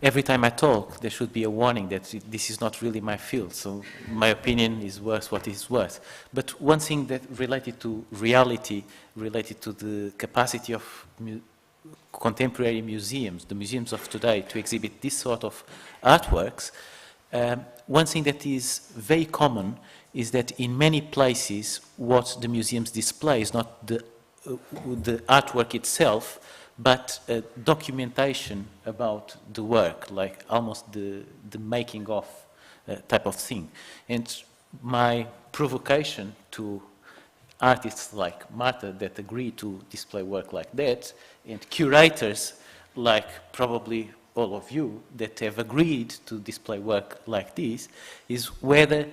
every time I talk, there should be a warning that this is not really my field, so my opinion is worth what it's worth. But one thing that related to reality, related to the capacity of contemporary museums, the museums of today, to exhibit this sort of artworks, one thing that is very common is that in many places what the museums display is not the artwork itself, but documentation about the work, like almost the making of type of thing. And my provocation to artists like Marta that agree to display work like that, and curators like probably all of you that have agreed to display work like this, is whether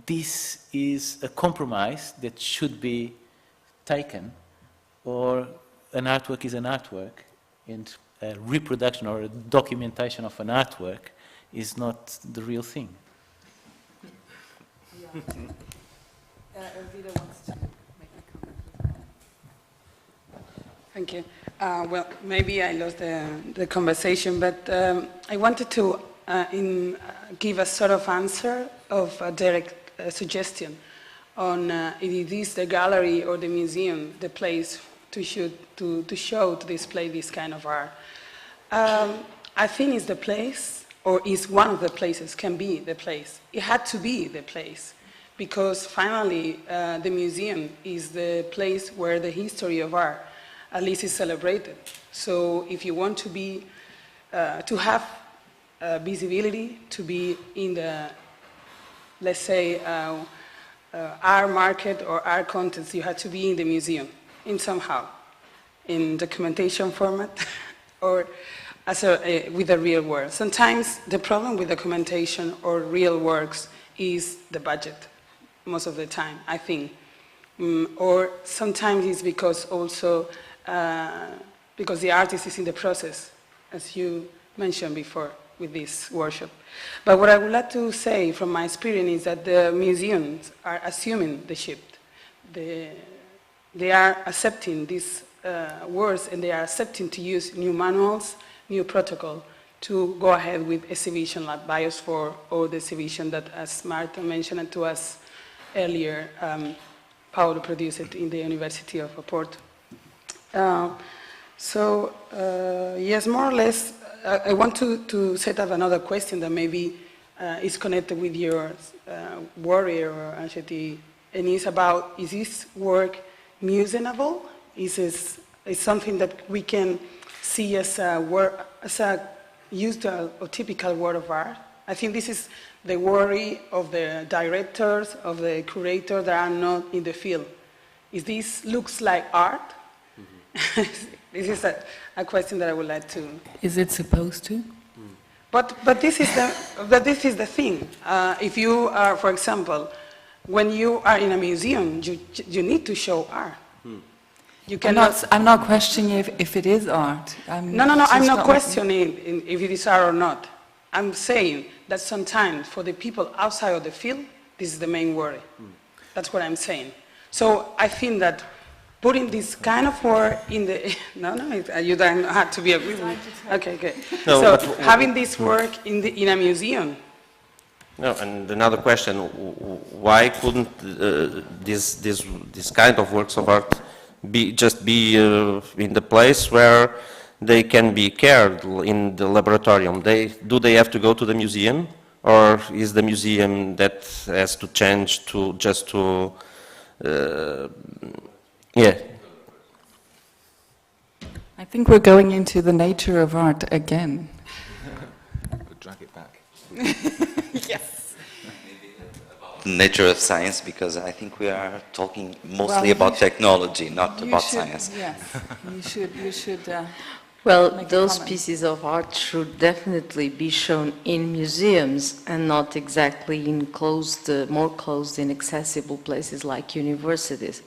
this is a compromise that should be taken, or an artwork is an artwork, and a reproduction or a documentation of an artwork is not the real thing. Elvira wants to make a comment. Thank you. Well, maybe I lost the conversation, but I wanted to give a sort of answer of a direct suggestion on if it is the gallery or the museum, the place to display this kind of art. I think it's the place, or is one of the places, can be the place. It had to be the place, because finally the museum is the place where the history of art at least is celebrated. So if you want to be, to have visibility, to be in the, let's say, art market or art contents, you have to be in the museum, in somehow, in documentation format, or as with a real work. Sometimes the problem with documentation or real works is the budget, most of the time, I think. Or sometimes it's because also, because the artist is in the process, as you mentioned before with this workshop. But what I would like to say from my experience is that the museums are assuming the shift. They are accepting these words, and they are accepting to use new manuals, new protocol to go ahead with exhibition like Biosphere, or the exhibition that, as Marta mentioned to us earlier, Paolo produced it in the University of Oporto. Yes, more or less, I want to set up another question that maybe is connected with your worry or anxiety, and it's about, is this work museumable? Is something that we can see as a usual or typical work of art? I think this is the worry of the directors, of the curators that are not in the field. Is this looks like art? Mm-hmm. This is a question that I would like to... Is it supposed to? But this is the thing. If you are, for example, when you are in a museum, you need to show art. You cannot... I'm not questioning if it is art. No, I'm not questioning if it is art or not. I'm saying that sometimes for the people outside of the field, this is the main worry. That's what I'm saying. So I think that putting this kind of work in the... No, you don't have to be agree with me. Okay. No, so having this work in a museum. No, and another question, why couldn't this kind of works of art just be in the place where they can be cared in the laboratorium? Do they have to go to the museum, or is the museum that has to change to just to yeah? I think we're going into the nature of art again. We'll drag it back. Yes. Nature of science, because I think we are talking mostly about technology, not about science. Yes, you should. Well, those pieces of art should definitely be shown in museums and not exactly in more closed, inaccessible places like universities.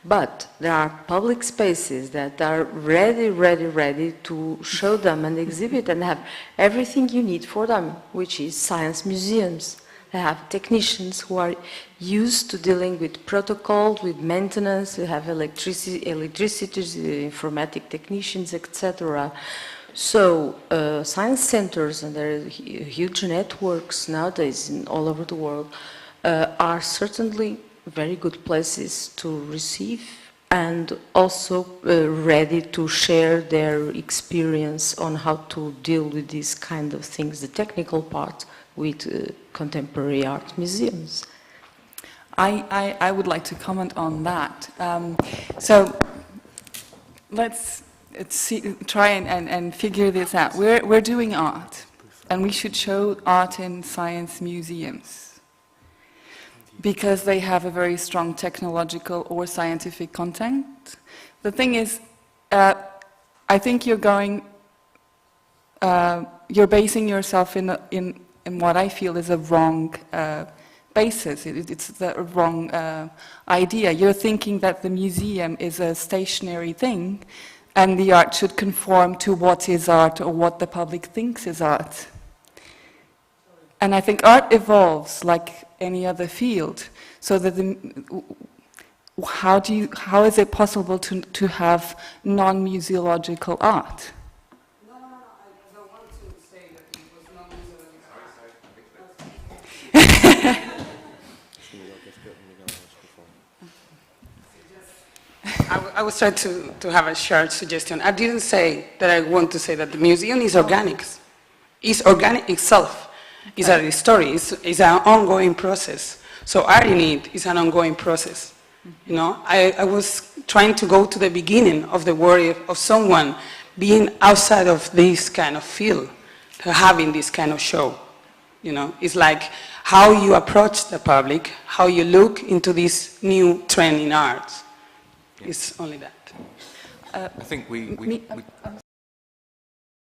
But there are public spaces that are ready to show them and exhibit and have everything you need for them, which is science museums. They have technicians who are used to dealing with protocols, with maintenance. They have electricity, informatic technicians, etc. So, science centers, and there are huge networks nowadays all over the world, are certainly very good places to receive and also ready to share their experience on how to deal with these kind of things, the technical part, with contemporary art museums. I would like to comment on that. So let's try and figure this out. We're doing art, and we should show art in science museums because they have a very strong technological or scientific content. The thing is, I think you're basing yourself in what I feel is a wrong basis. It's the wrong idea. You're thinking that the museum is a stationary thing and the art should conform to what is art or what the public thinks is art. And I think art evolves like any other field, so that how is it possible to have non-museological art? No, I don't want to say that it was non-museological. I was trying to have a shared suggestion. I didn't say that I want to say that the museum is organic. It's organic itself. It's a story. It's an ongoing process. So art in it is an ongoing process. You know, I was trying to go to the beginning of the worry of someone being outside of this kind of field, having this kind of show. You know, it's like how you approach the public, how you look into this new trend in art. It's only that. I think we